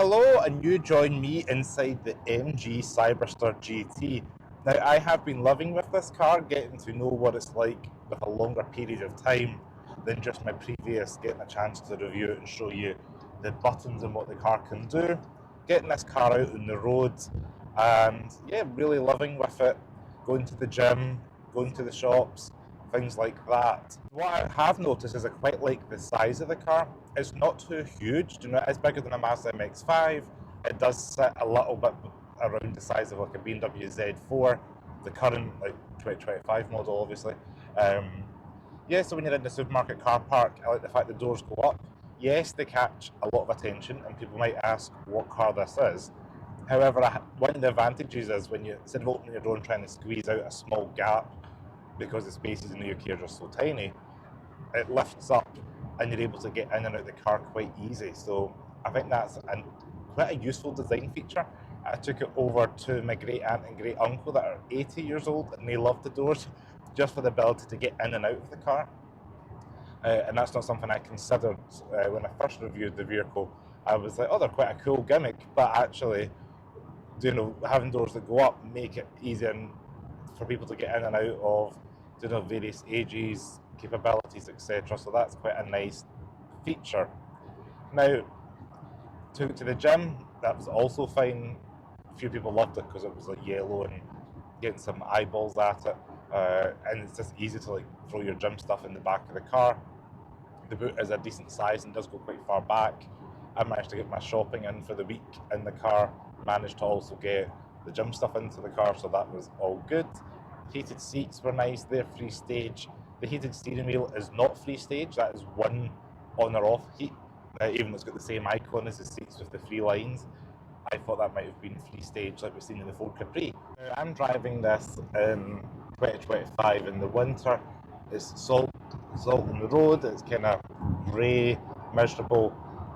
Hello, and you join me inside the MG Cyberster GT. Now, I have been loving with this car, getting to know what it's like with a longer period of time than just my previous, getting a chance to review it and show you the buttons and what the car can do. Getting this car out on the road, and yeah, really loving with it. Going to the gym, going to the shops, things like that. What I have noticed is I quite like the size of the car. It's not too huge, you know, it's bigger than a Mazda MX-5. It does sit a little bit around the size of like a BMW Z4, the current like 2025 model obviously. Yeah, so when you're in the supermarket car park, I like the fact the doors go up. Yes, they catch a lot of attention and people might ask what car this is. However, one of the advantages is when you, instead of opening your door and trying to squeeze out a small gap, because the spaces in the UK are just so tiny, it lifts up and you're able to get in and out of the car quite easy. So I think that's quite a useful design feature. I took it over to my great aunt and great uncle that are 80 years old and they love the doors just for the ability to get in and out of the car. And that's not something I considered when I first reviewed the vehicle. I was like, oh, they're quite a cool gimmick, but actually, you know, having doors that go up make it easier for people to get in and out of, you know, various ages, capabilities, etc. So that's quite a nice feature. Now, took it to the gym, that was also fine. A few people loved it because it was like yellow and getting some eyeballs at it. And it's just easy to like throw your gym stuff in the back of the car. The boot is a decent size and does go quite far back. I managed to get my shopping in for the week in the car, managed to also get the gym stuff into the car, so that was all good. Heated seats were nice, they're free stage. The heated steering wheel is not free stage, that is one on or off heat, even though it's got the same icon as the seats with the three lines. I thought that might have been free stage like we've seen in the Ford Capri. Now, I'm driving this in 2025 in the winter. It's salt on the road, it's kind of grey, miserable.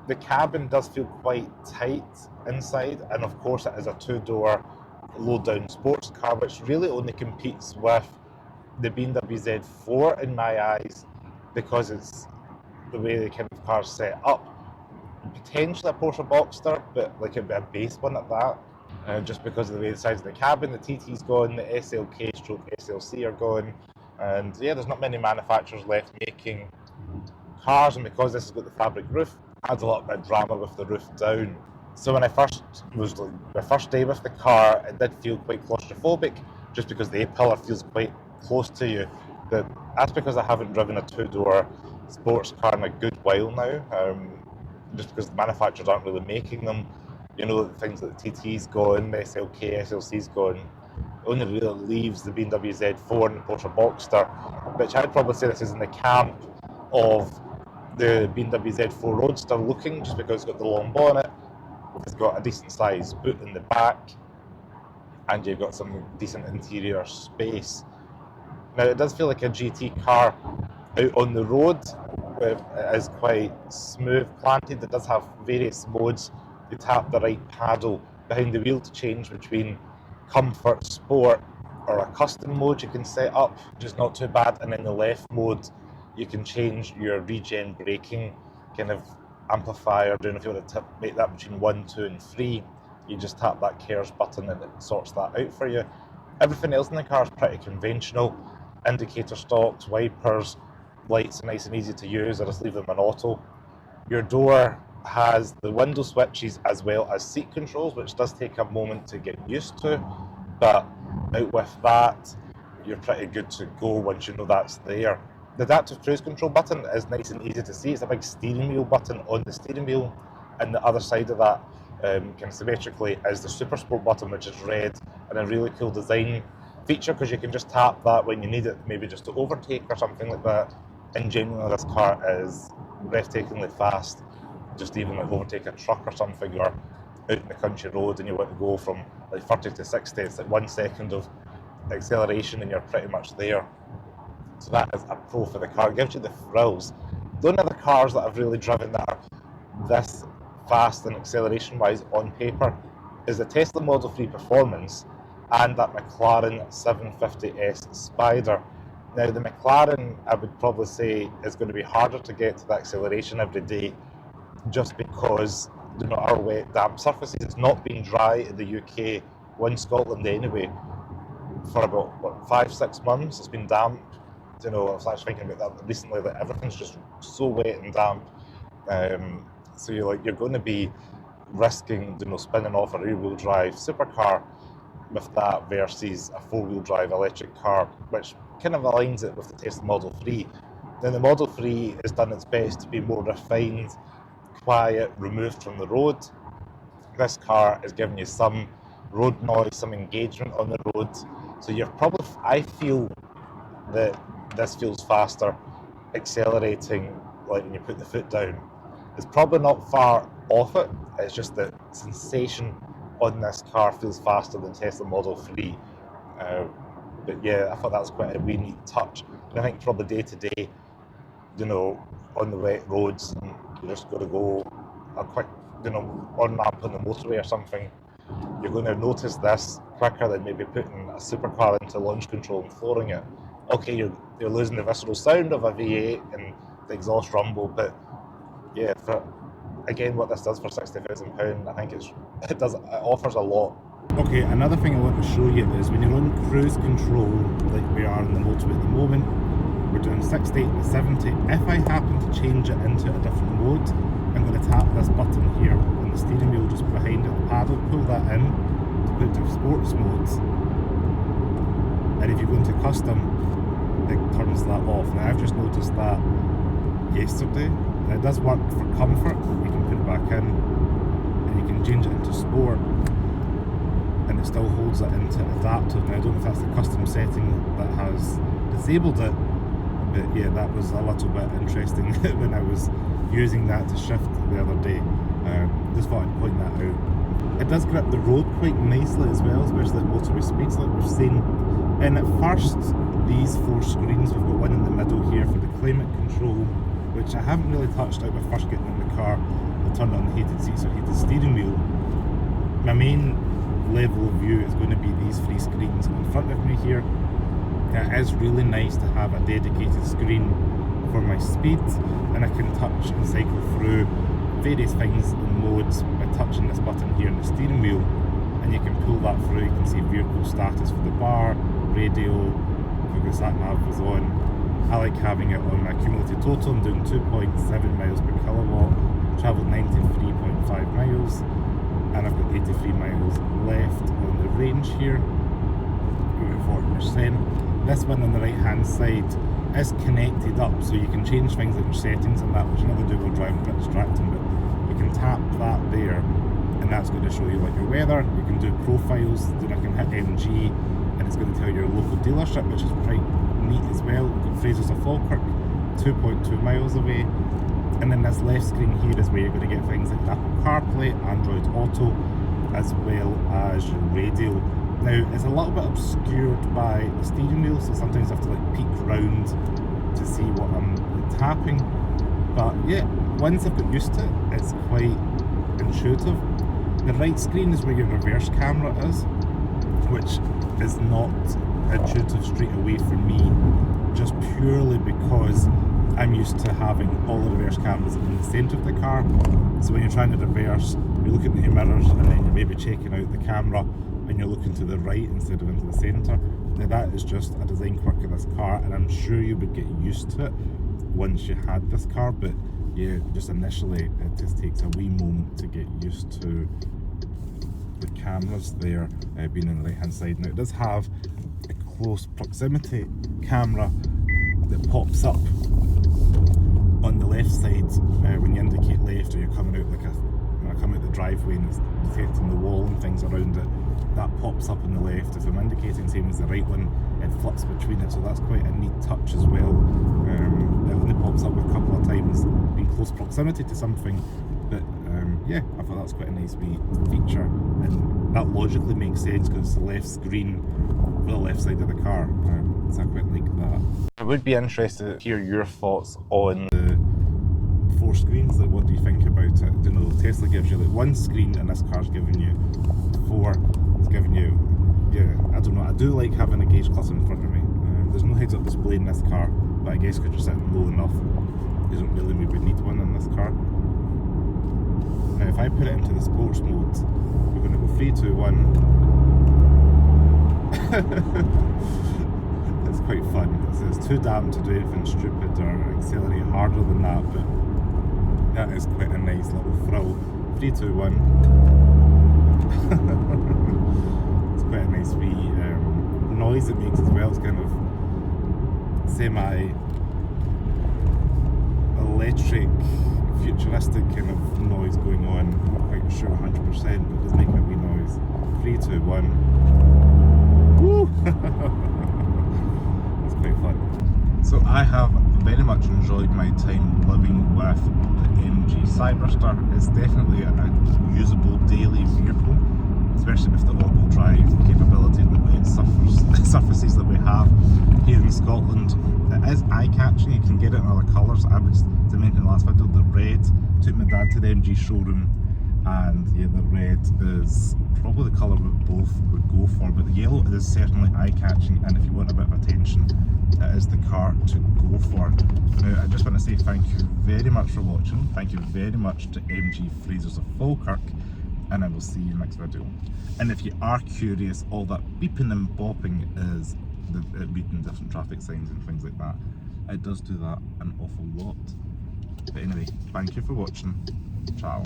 The cabin does feel quite tight inside, and of course it is a two-door low-down sports car, which really only competes with the BMW Z4 in my eyes, because it's the way the kind of car's set up. Potentially a Porsche Boxster, but like it'd be a base one at that, just because of the way the size of the cabin. The TT's gone, the SLK stroke SLC are gone, and yeah, there's not many manufacturers left making cars, and because this has got the fabric roof, adds a lot of drama with the roof down. So when I first was like, my first day with the car, it did feel quite claustrophobic, just because the A-pillar feels quite close to you. But that's because I haven't driven a two-door sports car in a good while now, just because the manufacturers aren't really making them. You know, things like the TT's gone, the SLK, SLC's gone. It only really leaves the BMW Z4 and the Porsche Boxster, which I'd probably say this is in the camp of the BMW Z4 Roadster looking, just because it's got the long bonnet, it's got a decent sized boot in the back, and you've got some decent interior space. Now it does feel like a GT car out on the road. It is quite smooth planted. It does have various modes. You tap the right paddle behind the wheel to change between comfort, sport, or a custom mode you can set up, which is not too bad. And in the left mode, you can change your regen braking kind of amplifier. Doing if you want to make that between 1, 2, and 3, you just tap that CARES button and it sorts that out for you. Everything else in the car is pretty conventional. Indicator stalks, wipers, lights are nice and easy to use. I just leave them on auto. Your door has the window switches as well as seat controls, which does take a moment to get used to, but out with that, you're pretty good to go once you know that's there. The adaptive cruise control button is nice and easy to see. It's a big steering wheel button on the steering wheel, and the other side of that, kind of symmetrically, is the Super Sport button, which is red, and a really cool design feature because you can just tap that when you need it, maybe just to overtake or something like that. And genuinely, this car is breathtakingly fast. Just even like overtake a truck or something, or out in the country road and you want to go from like 30 to 60, it's like 1 second of acceleration and you're pretty much there. So that is a pro for the car. It gives you the thrills. The only other cars that I've really driven that are this fast and acceleration wise on paper is the Tesla Model 3 Performance and that McLaren 750S Spider. Now the McLaren, I would probably say, is going to be harder to get to the acceleration every day, just because our wet, damp surfaces. It's not been dry in the UK, or in Scotland anyway, for about 5-6 months. It's been damp. I was actually thinking about that recently, that everything's just so wet and damp. So you're going to be risking, spinning off a rear-wheel drive supercar with that versus a four-wheel drive electric car, which kind of aligns it with the Tesla Model 3. Then the Model 3 has done its best to be more refined, quiet, removed from the road. This car is giving you some road noise, some engagement on the road. So I feel that this feels faster, accelerating, like when you put the foot down. It's probably not far off it. It's just the sensation on this car feels faster than Tesla Model 3. But yeah, I thought that was quite a really neat touch. And I think probably day to day, on the wet roads, and you're just going to go a quick, on ramp on the motorway or something, you're going to notice this quicker than maybe putting a supercar into launch control and flooring it. Okay, you're losing the visceral sound of a V8 and the exhaust rumble, but yeah, again, what this does for £60,000, I think it offers a lot. Okay, another thing I want to show you is when you're on cruise control, like we are on the motorway at the moment, we're doing 60 to 70. If I happen to change it into a different mode, I'm going to tap this button here on the steering wheel just behind it, the paddle, pull that in to put it to sports modes. And if you go into custom, it turns that off. Now I've just noticed that yesterday. It does work for comfort. You can put it back in and you can change it into sport, and it still holds it into adaptive. Now I don't know if that's the custom setting that has disabled it, but yeah, that was a little bit interesting when I was using that to shift the other day. Just thought I'd point that out. It does grip the road quite nicely as well, especially at motorway speeds like we've seen. And at first, these 4 screens, we've got one in the middle here for the climate control, which I haven't really touched out by first getting in the car. I turned on the heated seats or heated steering wheel. My main level of view is going to be these 3 screens in front of me here. It is really nice to have a dedicated screen for my speed, and I can touch and cycle through various things in modes by touching this button here on the steering wheel, and you can pull that through. You can see vehicle status for the bar, radio, Google Sat Nav is on. I like having it on my cumulative total. I'm doing 2.7 miles per kilowatt, travelled 93.5 miles, and I've got 83 miles left on the range here, about 40%. This one on the right hand side is connected up, so you can change things like your settings and that, which another dual drive is a bit distracting, but you can tap that there and that's going to show you like your weather. You can do profiles, then I can hit MG and it's going to tell you your local dealership, which is quite neat as well. We've got Frasers of Falkirk, 2.2 miles away. And then this left screen here is where you're going to get things like Apple CarPlay, Android Auto, as well as your radio. Now, it's a little bit obscured by the steering wheel, so sometimes I have to like peek round to see what I'm tapping. But yeah, once I've got used to it, it's quite intuitive. The right screen is where your reverse camera is, which is not intuitive straight away for me, just purely because I'm used to having all the reverse cameras in the centre of the car. So when you're trying to reverse, you're looking at your mirrors and then you're maybe checking out the camera and you're looking to the right instead of into the centre. Now that is just a design quirk of this car, and I'm sure you would get used to it once you had this car, but yeah, just initially it just takes a wee moment to get used to the cameras there being on the right hand side. Now it does have a close proximity camera that pops up on the left side when you indicate left, or you're coming out when I come out the driveway and it's detecting the wall and things around it. That pops up on the left. If I'm indicating same as the right one, it flips between it, so that's quite a neat touch as well. It only pops up a couple of times in close proximity to something, but yeah, I thought that's quite a nice wee feature, and that logically makes sense because it's the left screen for the left side of the car, so I quite like that. I would be interested to hear your thoughts on the 4 screens. Like, what do you think about it? You know, Tesla gives you like 1 screen and this car's giving you 4. It's giving you, yeah, I don't know, I do like having a gauge cluster in front of me. There's no heads-up display in this car, but I guess because you're sitting low enough, you don't really maybe need one in this car. Now if I put it into the sports mode, we're going to go 3, 2, 1. It's quite fun. It's too damn to do anything stupid or accelerate harder than that, but that is quite a nice little thrill. 3, 2, 1. It's quite a nice wee noise it makes as well. It's kind of semi-electric, futuristic kind of noise going on. I'm not quite sure 100%, but it's making a wee noise. 3, 2, 1. Woo! It's quite fun. So I have very much enjoyed my time living with the MG Cyberster. It's definitely a usable daily vehicle, especially with the all-wheel drive capability and the wet surfaces that we have here in Scotland. It is eye-catching. You can get it in other colours. I was, as I mentioned in the last video, the red. Took my dad to the MG showroom, and yeah, the red is probably the colour we both would go for, but the yellow is certainly eye-catching, and if you want a bit of attention, it is the car to go for. Now, I just want to say thank you very much for watching. Thank you very much to MG Frasers of Falkirk, and I will see you next video. And if you are curious, all that beeping and bopping is reading different traffic signs and things like that. It does do that an awful lot. But anyway, thank you for watching. Ciao.